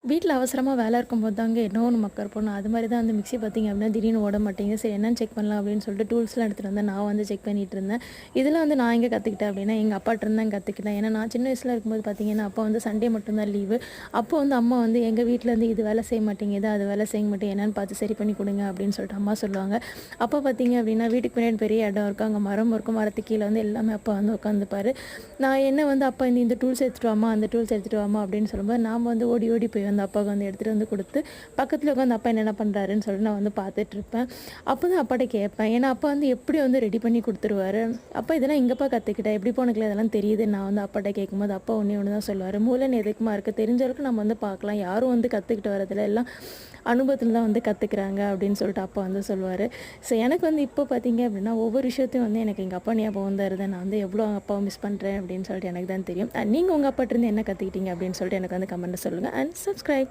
வீட்ல அவசரமா வேலை இருக்கும்போது தாங்க என்னோ ஒண்ணு மக்கர் பண்ணும். அது மாரி தான் வந்து மிக்ஸி பார்த்தீங்க அப்படின்னா, திடீர்னு ஓட மாட்டேங்குது. சரி என்னன்னு செக் பண்ணலாம் அப்படின்னு சொல்லிட்டு டூல்ஸ்லாம் எடுத்துட்டு வந்தேன். நான் வந்து செக் பண்ணிட்டு இருந்தேன். இதில வந்து நான் எங்க கத்துக்கிட்டேன் அப்படின்னா, எங்க அப்பாட்டருந்து தான் கத்துக்கிட்டேன். ஏன்னா நான் சின்ன வயசுல இருக்கும்போது பார்த்தீங்கன்னா, அப்பா வந்து சண்டே மட்டும் தான் லீவு. அப்போ வந்து அம்மா வந்து எங்க வீட்ல இருந்து இது வேலை செய்ய மாட்டேங்குது, அது வேலை செய்ய மாட்டேங்குது. என்னன்னு பார்த்து சரி பண்ணி குடுங்க அப்படின்னு சொல்லிட்டு அம்மா சொல்லுவாங்க. அப்பா பார்த்தீங்க அப்படின்னா, வீட்டுக்கு பின்னாடி பெரிய இடம் இருக்கும். அங்க மரம் இருக்கும். மரத்துக்கு கீழ வந்து எல்லாமே அப்பா வந்து உட்காந்துப்பாரு. நான் என்ன வந்து அப்பா இந்த டூல்ஸ் எடுத்துட்டு வாம்மா, அந்த டூல்ஸ் எடுத்துட்டு வாம்மா அப்படின்னு சொல்லும்போது, நாம வந்து ஓடி ஓடி போய் வந்து அப்பாவுக்கு வந்து எடுத்துட்டு வந்து குடுத்து, பக்கத்துல உட்காந்து அப்பா என்னென்ன பண்றாருன்னு சொல்லிட்டு நான் வந்து பார்த்துட்ருப்பேன். அப்பதான் அப்பாட்ட கேட்பேன். ஏன்னா அப்பா வந்து எப்படி வந்து ரெடி பண்ணி குடுத்துருவாரு. "அப்பா இதெல்லாம் எங்கப்பா கத்துக்கிட்ட? எப்படிப்பா உனக்குலாம் இதெல்லாம் தெரியுதுன்னு?" நான் வந்து அப்பாட்ட கேட்கும்போது, அப்பா ஒண்ணே ஒண்ணு தான் சொல்லுவாரு. "மூளைன்னு எதுக்குமா இருக்கு? தெரிஞ்ச வரைக்கும் நம்ம வந்து பார்க்கலாம். யாரும் வந்து கத்துக்கிட்டு வரதில்ல. எல்லாம் அனுபவத்துல தான் வந்து கத்துக்கிறாங்க." அப்படின்னு சொல்லிட்டு அப்பா வந்து சொல்லுவாரு. ஸோ எனக்கு வந்து இப்போ பார்த்தீங்க அப்படின்னா, ஒவ்வொரு விஷயத்தையும் வந்து எனக்கு எங்க அப்பா ஞாபகம் தான் வருது. நான் வந்து எவ்வளோ அப்பாவ மிஸ் பண்றேன் அப்படின்னு சொல்லிட்டு எனக்கு தான் தெரியும். நீங்க உங்க அப்பாட்டருந்து என்ன கத்துக்கிட்டீங்க அப்படின்னு சொல்லிட்டு எனக்கு வந்து கமெண்ட்ல சொல்லுங்க. And subscribe.